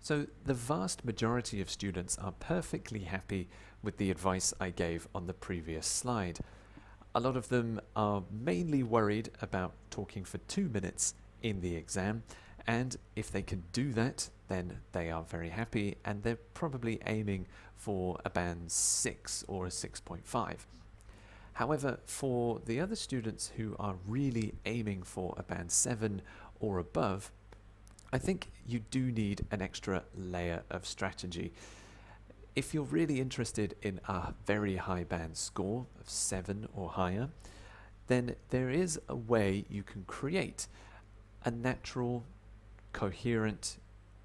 So the vast majority of students are perfectly happy with the advice I gave on the previous slide. A lot of them are mainly worried about talking for 2 minutes in the exam, and if they can do that, then they are very happy, and they're probably aiming for a band 6 or a 6.5. However, for the other students who are really aiming for a band 7 or above, I think you do need an extra layer of strategy. If you're really interested in a very high band score of 7 or higher, then there is a way you can create a natural, coherent,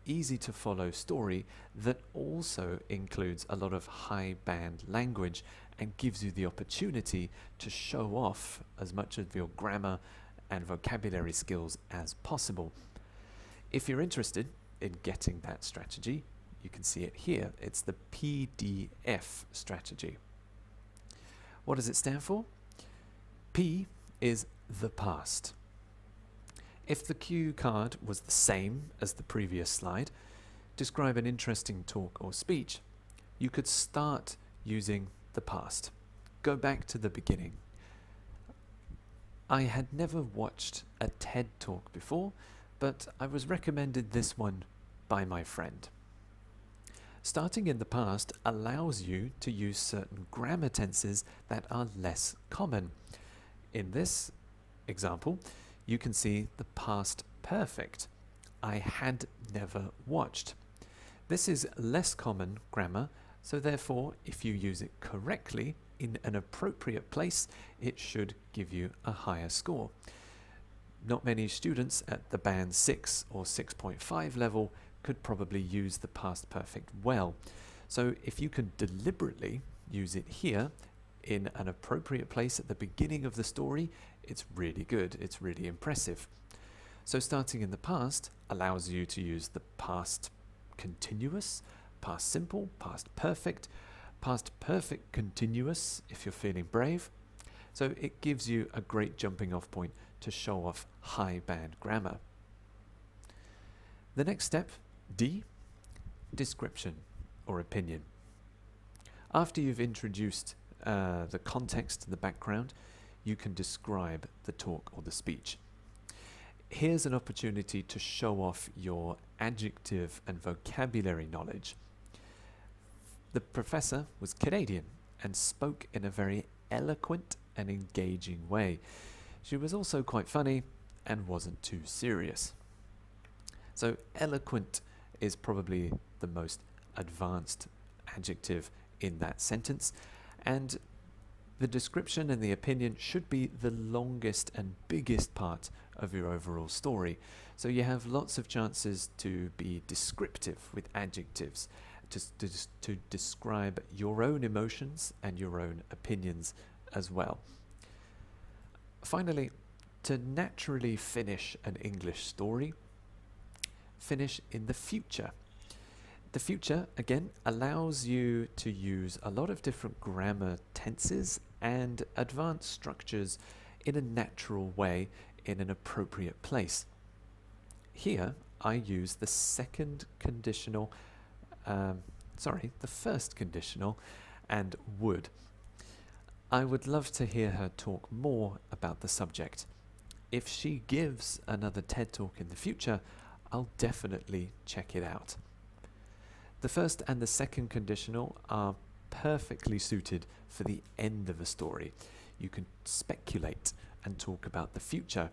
easy to follow story that also includes a lot of high band language and gives you the opportunity to show off as much of your grammar and vocabulary skills as possible. If you're interested in getting that strategy, you can see it here. It's the PDF strategy. What does it stand for? P is the past. If the cue card was the same as the previous slide, describe an interesting talk or speech, you could start using the past. Go back to the beginning. I had never watched a TED talk before, but I was recommended this one by my friend. Starting in the past allows you to use certain grammar tenses that are less common. In this example, you can see the past perfect. I had never watched. This is less common grammar, so therefore, if you use it correctly in an appropriate place, it should give you a higher score. Not many students at the band 6 or 6.5 level could probably use the past perfect well. So if you can deliberately use it here in an appropriate place at the beginning of the story, it's really good, it's really impressive. So starting in the past allows you to use the past continuous, past simple, past perfect continuous if you're feeling brave. So it gives you a great jumping off point to show off high band grammar. The next step, D, description or opinion. After you've introduced the context, the background, you can describe the talk or the speech. Here's an opportunity to show off your adjective and vocabulary knowledge. The professor was Canadian and spoke in a very eloquent and engaging way. She was also quite funny and wasn't too serious. So eloquent is probably the most advanced adjective in that sentence, and the description and the opinion should be the longest and biggest part of your overall story. So you have lots of chances to be descriptive with adjectives, to describe your own emotions and your own opinions as well. Finally, to naturally finish an English story, finish in the future. The future, again, allows you to use a lot of different grammar tenses and advanced structures in a natural way in an appropriate place. Here, I use the first conditional and would. I would love to hear her talk more about the subject. If she gives another TED talk in the future, I'll definitely check it out. The first and the second conditional are perfectly suited for the end of a story. You can speculate and talk about the future.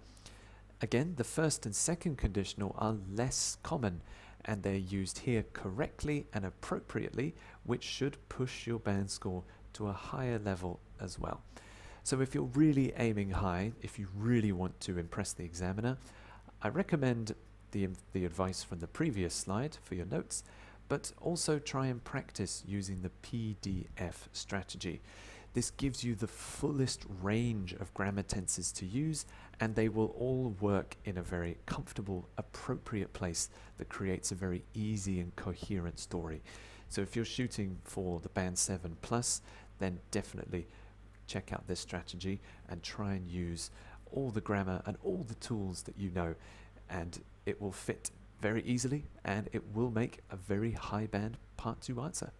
Again, the first and second conditional are less common, and they're used here correctly and appropriately, which should push your band score to a higher level as well. So if you're really aiming high, if you really want to impress the examiner, I recommend the advice from the previous slide for your notes, but also try and practice using the PDF strategy. This gives you the fullest range of grammar tenses to use, and they will all work in a very comfortable, appropriate place that creates a very easy and coherent story. So if you're shooting for the band 7 plus, then definitely check out this strategy and try and use all the grammar and all the tools that you know, and it will fit very easily, and it will make a very high band Part 2 answer.